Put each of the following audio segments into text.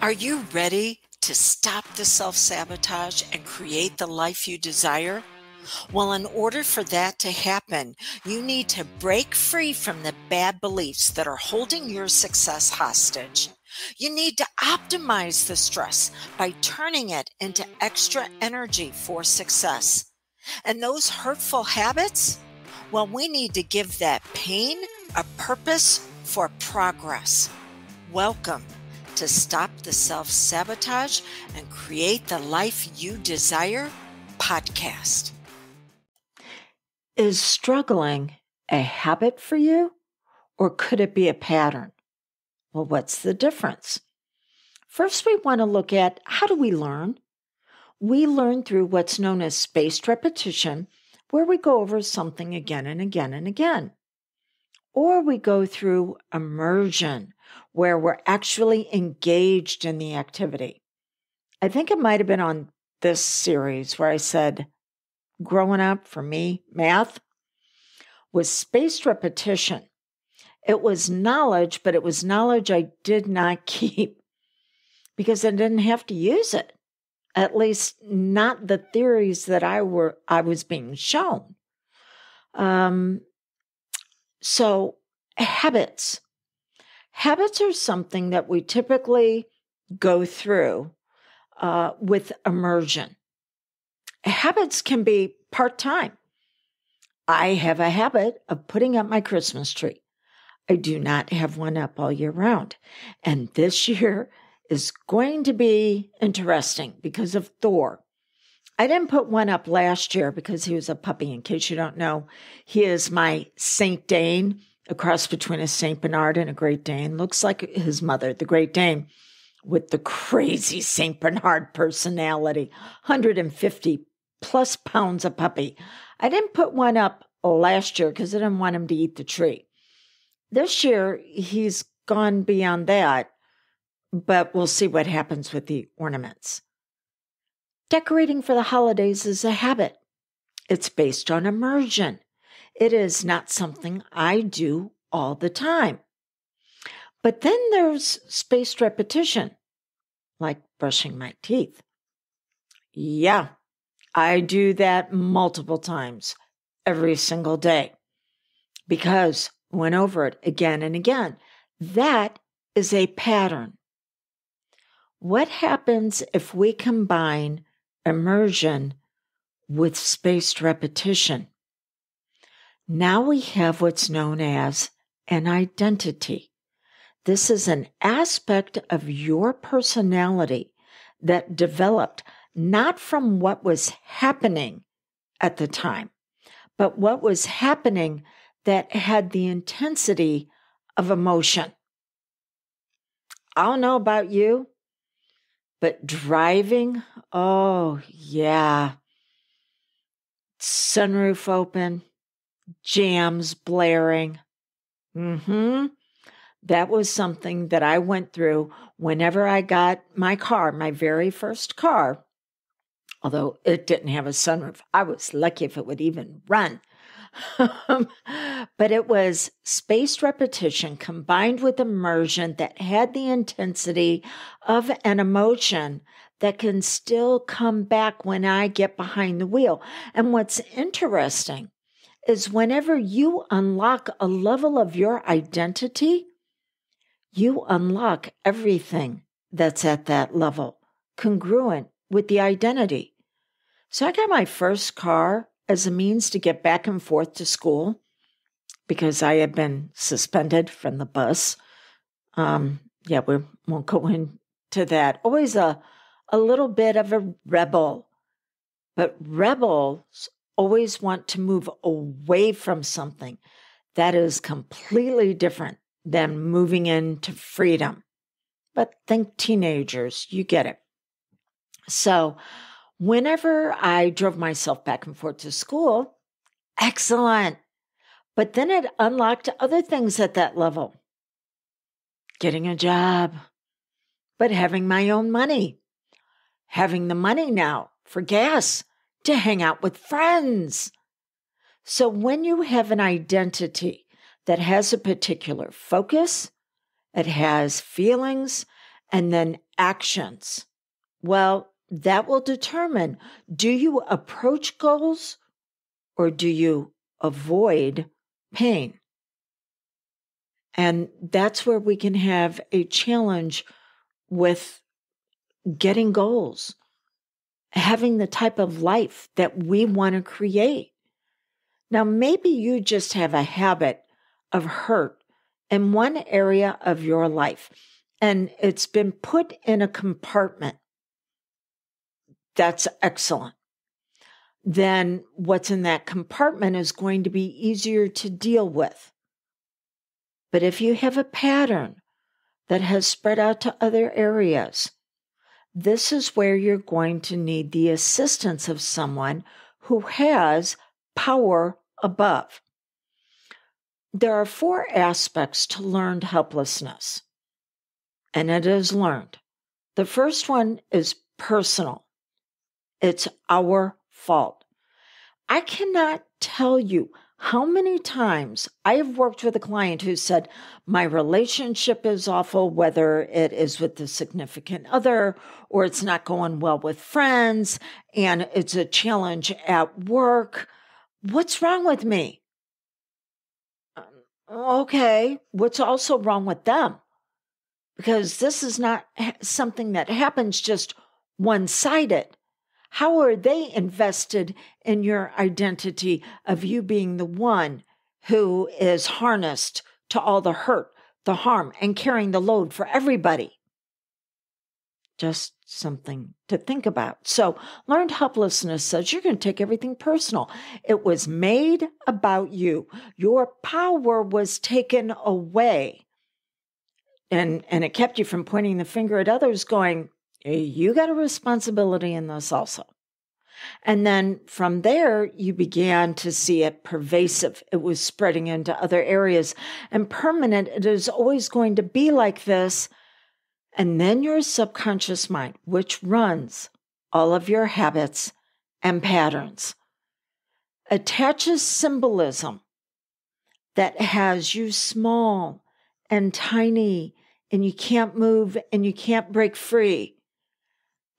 Are you ready to stop the self-sabotage and create the life you desire? Well, in order for that to happen, you need to break free from the bad beliefs that are holding your success hostage. You need to optimize the stress by turning it into extra energy for success. And those hurtful habits? Well, we need to give that pain a purpose for progress. Welcome to Stop the Self-Sabotage and Create the Life You Desire podcast. Is struggling a habit for you, or could it be a pattern? Well, what's the difference? First, we want to look at how do we learn? We learn through what's known as spaced repetition, where we go over something again and again and again. Or we go through immersion, where we're actually engaged in the activity. I think it might have been on this series where I said, growing up for me, math was spaced repetition. It was knowledge, but it was knowledge I did not keep because I didn't have to use it. At least not the theories that I was being shown. So habits. Habits are something that we typically go through with immersion. Habits can be part-time. I have a habit of putting up my Christmas tree. I do not have one up all year round. And this year is going to be interesting because of Thor. I didn't put one up last year because he was a puppy. In case you don't know, he is my Saint Dane, a cross between a Saint Bernard and a Great Dane. Looks like his mother, the Great Dane, with the crazy Saint Bernard personality, 150 plus pounds of puppy. I didn't put one up last year because I didn't want him to eat the tree. This year, he's gone beyond that, but we'll see what happens with the ornaments. Decorating for the holidays is a habit. It's based on immersion. It is not something I do all the time. But then there's spaced repetition, like brushing my teeth. Yeah, I do that multiple times every single day because I went over it again and again. That is a pattern. What happens if we combine immersion with spaced repetition? Now we have what's known as an identity. This is an aspect of your personality that developed not from what was happening at the time, but what was happening that had the intensity of emotion. I don't know about you, but driving, oh yeah, sunroof open, jams blaring. That was something that I went through whenever I got my car, my very first car, although it didn't have a sunroof. I was lucky if it would even run. But it was spaced repetition combined with immersion that had the intensity of an emotion that can still come back when I get behind the wheel. And what's interesting is whenever you unlock a level of your identity, you unlock everything that's at that level, congruent with the identity. So I got my first car as a means to get back and forth to school because I had been suspended from the bus. We won't go into that. Always a little bit of a rebel, but rebels always want to move away from something that is completely different than moving into freedom. But think teenagers, you get it. So whenever I drove myself back and forth to school, excellent. But then it unlocked other things at that level. Getting a job, but having my own money. Having the money now for gas to hang out with friends. So when you have an identity that has a particular focus, it has feelings, and then actions. Well, that will determine, do you approach goals or do you avoid pain? And that's where we can have a challenge with getting goals, having the type of life that we want to create. Now, maybe you just have a habit of hurt in one area of your life, and it's been put in a compartment. That's excellent. Then what's in that compartment is going to be easier to deal with. But if you have a pattern that has spread out to other areas, this is where you're going to need the assistance of someone who has power above. There are 4 aspects to learned helplessness, and it is learned. The first one is personal. It's our fault. I cannot tell you how many times I have worked with a client who said, my relationship is awful, whether it is with the significant other or it's not going well with friends and it's a challenge at work. What's wrong with me? Okay, what's also wrong with them? Because this is not something that happens just one-sided. How are they invested in your identity of you being the one who is harnessed to all the hurt, the harm, and carrying the load for everybody? Just something to think about. So learned helplessness says you're going to take everything personal. It was made about you. Your power was taken away. And it kept you from pointing the finger at others going, you got a responsibility in this also. And then from there, you began to see it pervasive. It was spreading into other areas and permanent. It is always going to be like this. And then your subconscious mind, which runs all of your habits and patterns, attaches symbolism that has you small and tiny, and you can't move and you can't break free.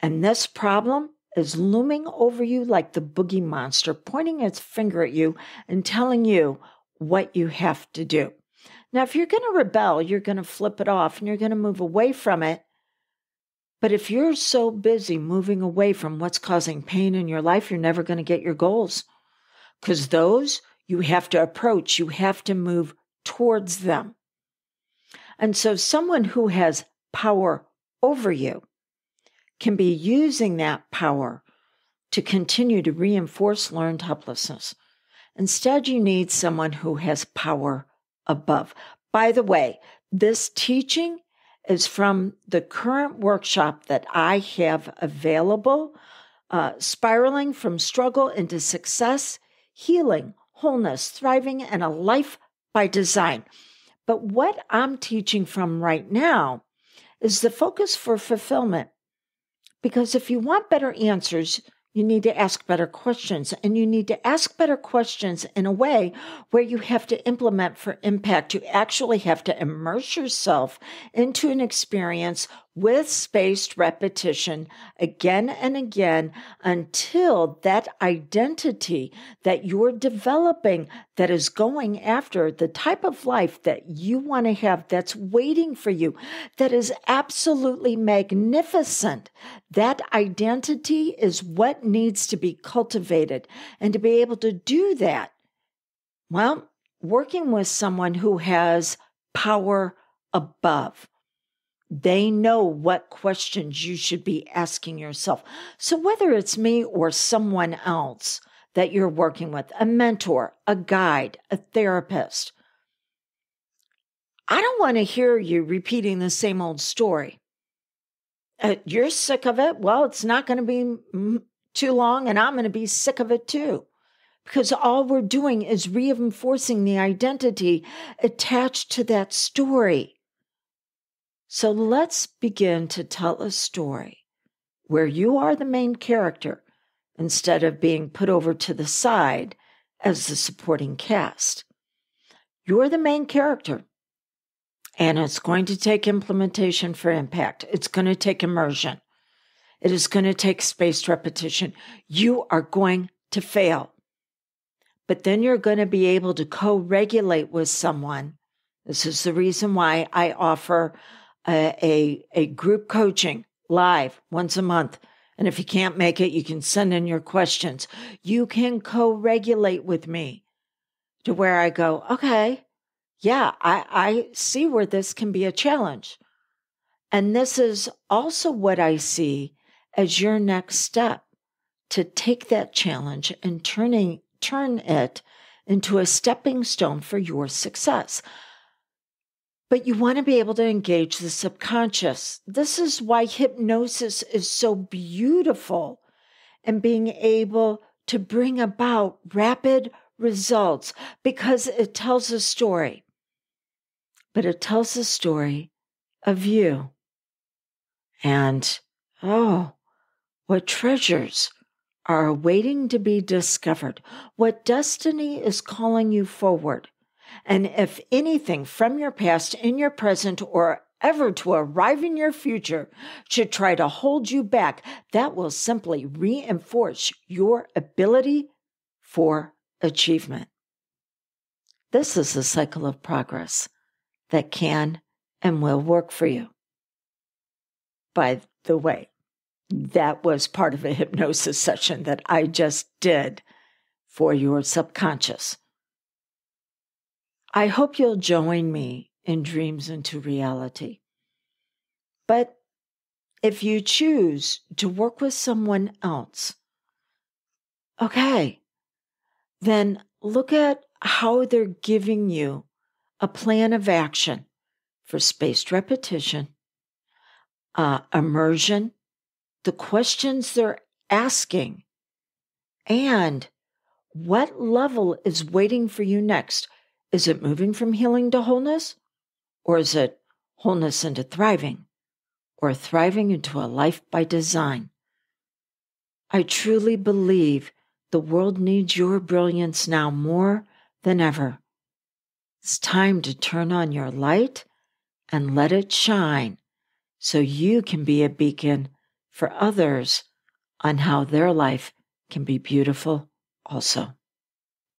And this problem is looming over you like the boogie monster, pointing its finger at you and telling you what you have to do. Now, if you're going to rebel, you're going to flip it off and you're going to move away from it. But if you're so busy moving away from what's causing pain in your life, you're never going to get your goals. Because those you have to approach, you have to move towards them. And so someone who has power over you can be using that power to continue to reinforce learned helplessness. Instead, you need someone who has power above. By the way, this teaching is from the current workshop that I have available, Spiraling from Struggle into Success, Healing, Wholeness, Thriving, and a Life by Design. But what I'm teaching from right now is the focus for fulfillment. Because if you want better answers, you need to ask better questions, and you need to ask better questions in a way where you have to implement for impact. You actually have to immerse yourself into an experience with spaced repetition again and again until that identity that you're developing that is going after the type of life that you want to have, that's waiting for you, that is absolutely magnificent. That identity is what needs to be cultivated. And to be able to do that, well, working with someone who has power above. They know what questions you should be asking yourself. So whether it's me or someone else that you're working with, a mentor, a guide, a therapist, I don't want to hear you repeating the same old story. You're sick of it. Well, it's not going to be too long, and I'm going to be sick of it too. Because all we're doing is reinforcing the identity attached to that story. So let's begin to tell a story where you are the main character instead of being put over to the side as the supporting cast. You're the main character. And it's going to take implementation for impact. It's going to take immersion. It is going to take spaced repetition. You are going to fail. But then you're going to be able to co-regulate with someone. This is the reason why I offer a group coaching live once a month. And if you can't make it, you can send in your questions. You can co-regulate with me to where I go, okay, yeah, I see where this can be a challenge. And this is also what I see as your next step to take that challenge and turn it into a stepping stone for your success. But you want to be able to engage the subconscious. This is why hypnosis is so beautiful and being able to bring about rapid results because it tells a story. But it tells a story of you. And, oh, what treasures are awaiting to be discovered, what destiny is calling you forward. And if anything from your past, in your present, or ever to arrive in your future should try to hold you back, that will simply reinforce your ability for achievement. This is a cycle of progress that can and will work for you. By the way, that was part of a hypnosis session that I just did for your subconscious. I hope you'll join me in Dreams into Reality. But if you choose to work with someone else, okay, then look at how they're giving you a plan of action for spaced repetition, immersion, the questions they're asking, and what level is waiting for you next. Is it moving from healing to wholeness? Or is it wholeness into thriving? Or thriving into a life by design? I truly believe the world needs your brilliance now more than ever. It's time to turn on your light and let it shine so you can be a beacon for others on how their life can be beautiful also.